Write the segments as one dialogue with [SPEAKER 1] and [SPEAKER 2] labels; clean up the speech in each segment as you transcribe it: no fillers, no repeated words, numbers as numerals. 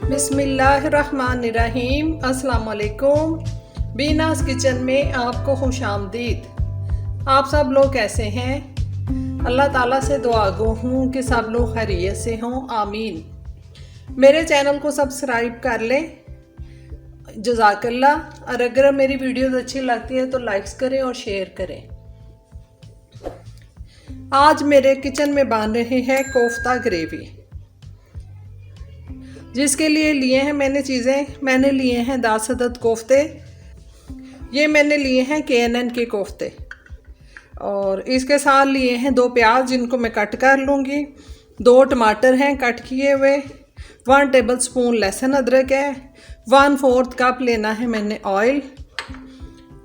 [SPEAKER 1] बिस्मिल्लाहिर्रहमानिर्रहीम। अस्सलाम वालेकुम। बीनास किचन में आपको खुशामदीद। आप सब लोग कैसे हैं? अल्लाह ताला से दुआ गो हूँ कि सब लोग खैरियत से हों, आमीन। मेरे चैनल को सब्सक्राइब कर लें, जज़ाकल्लाह। और अगर मेरी वीडियोस अच्छी लगती है तो लाइक्स करें और शेयर करें। आज मेरे किचन में बन रहे हैं कोफ्ता ग्रेवी, जिसके लिए हैं मैंने लिए हैं 10 अदद कोफ्ते। ये मैंने लिए हैं KNN के कोफ्ते, और इसके साथ लिए हैं 2 प्याज जिनको मैं कट कर लूँगी, 2 टमाटर हैं कट किए हुए, 1 टेबलस्पून लहसुन अदरक है, 1/4 कप लेना है मैंने ऑयल।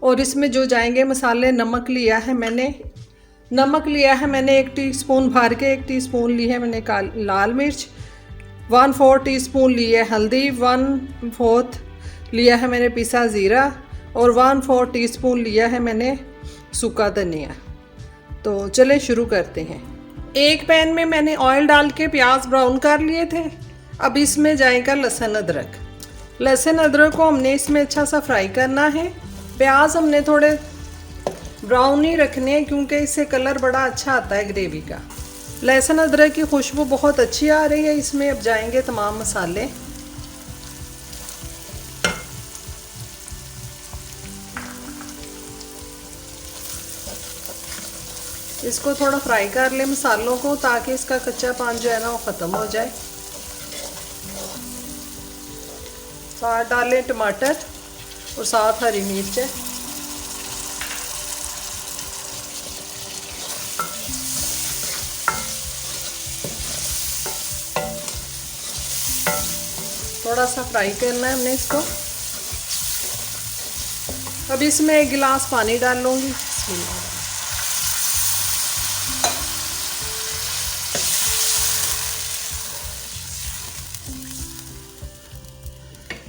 [SPEAKER 1] और इसमें जो जाएंगे मसाले, नमक लिया है मैंने 1 टीस्पून भर के, 1 टीस्पून ली है मैंने लाल मिर्च, 1/4 टीस्पून ली है हल्दी, 1/4 लिया है मैंने पिसा ज़ीरा, और 1/4 टीस्पून लिया है मैंने सूखा धनिया। तो चलें शुरू करते हैं। एक पैन में मैंने ऑयल डाल के प्याज ब्राउन कर लिए थे। अब इसमें जाएगा लहसुन अदरक को हमने इसमें अच्छा सा फ्राई करना है। प्याज हमने थोड़े ब्राउन ही रखने हैं क्योंकि इससे कलर बड़ा अच्छा आता है ग्रेवी का। लहसुन अदरक की खुशबू बहुत अच्छी आ रही है। इसमें अब जाएंगे तमाम मसाले। इसको थोड़ा फ्राई कर ले मसालों को, ताकि इसका कच्चापन जो है ना वो ख़त्म हो जाए। साथ डालें टमाटर और साथ हरी मिर्च। थोड़ा सा फ्राई करना है हमने इसको। अब इसमें 1 गिलास पानी डाल लूँगी।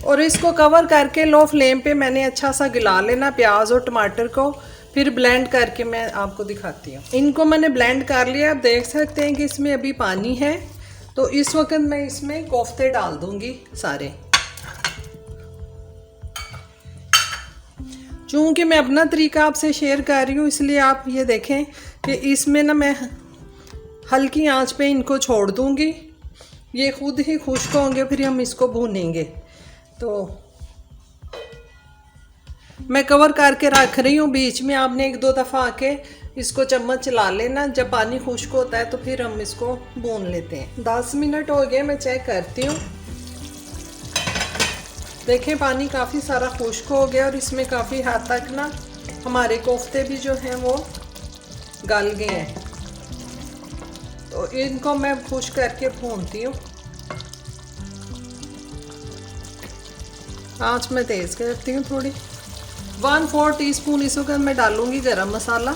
[SPEAKER 1] और इसको कवर करके लो फ्लेम पे मैंने अच्छा सा गिला लेना प्याज और टमाटर को। फिर ब्लेंड करके मैं आपको दिखाती हूँ। इनको मैंने ब्लेंड कर लिया। आप देख सकते हैं कि इसमें अभी पानी है। तो इस वक्त मैं इसमें कोफ्ते डाल दूंगी सारे। चूँकि मैं अपना तरीका आपसे शेयर कर रही हूँ, इसलिए आप ये देखें कि इसमें ना मैं हल्की आंच पे इनको छोड़ दूंगी। ये खुद ही खुश्क होंगे, फिर हम इसको भूनेंगे। तो मैं कवर करके रख रही हूँ। बीच में आपने 1-2 दफ़ा आके इसको चम्मच चला लेना। जब पानी खुश्क होता है तो फिर हम इसको भून लेते हैं। 10 मिनट हो गए, मैं चेक करती हूँ। देखें पानी काफ़ी सारा खुश्क हो गया और इसमें काफ़ी हद तक ना हमारे कोफ्ते भी जो हैं वो गल गए हैं। तो इनको मैं खुश्क करके भूनती हूँ। आँच में तेज़ करती हूँ थोड़ी। 1/4 टीस्पून इस वक्त मैं डालूँगी गरम मसाला।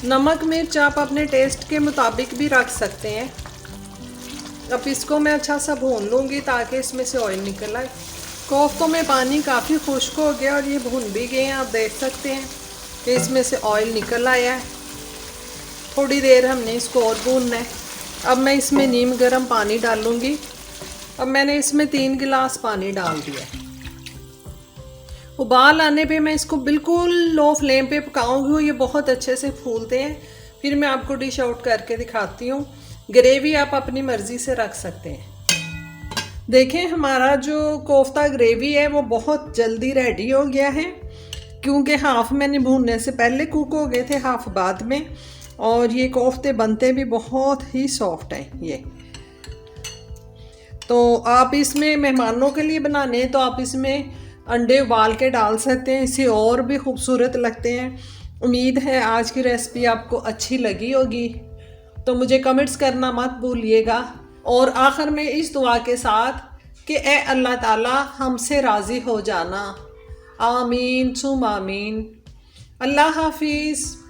[SPEAKER 1] नमक मिर्च आप अपने टेस्ट के मुताबिक भी रख सकते हैं। अब इसको मैं अच्छा सा भून लूँगी ताकि इसमें से ऑयल निकल आए। कोफ्तों में पानी काफ़ी खुश्क हो गया और ये भून भी गए हैं। आप देख सकते हैं कि इसमें से ऑयल निकल आया है। थोड़ी देर हमने इसको और भूनना है। अब मैं इसमें नीम गर्म पानी डालूँगी। अब मैंने इसमें 3 गिलास पानी डाल दिया। उबाल आने पे मैं इसको बिल्कुल लो फ्लेम पे पकाऊंगी। ये बहुत अच्छे से फूलते हैं। फिर मैं आपको डिश आउट करके दिखाती हूँ। ग्रेवी आप अपनी मर्ज़ी से रख सकते हैं। देखें हमारा जो कोफ्ता ग्रेवी है वो बहुत जल्दी रेडी हो गया है, क्योंकि हाफ़ मैंने भूनने से पहले कुक हो गए थे, हाफ़ बाद में। और ये कोफ्ते बनते भी बहुत ही सॉफ्ट हैं ये। तो आप इसमें मेहमानों के लिए बनाने हैं तो आप इसमें अंडे उबाल के डाल सकते हैं, इससे और भी खूबसूरत लगते हैं। उम्मीद है आज की रेसिपी आपको अच्छी लगी होगी। तो मुझे कमेंट्स करना मत भूलिएगा। और आखिर में इस दुआ के साथ कि ए अल्लाह ताला हमसे राज़ी हो जाना। आमीन सुम आमीन। अल्लाह हाफिज़।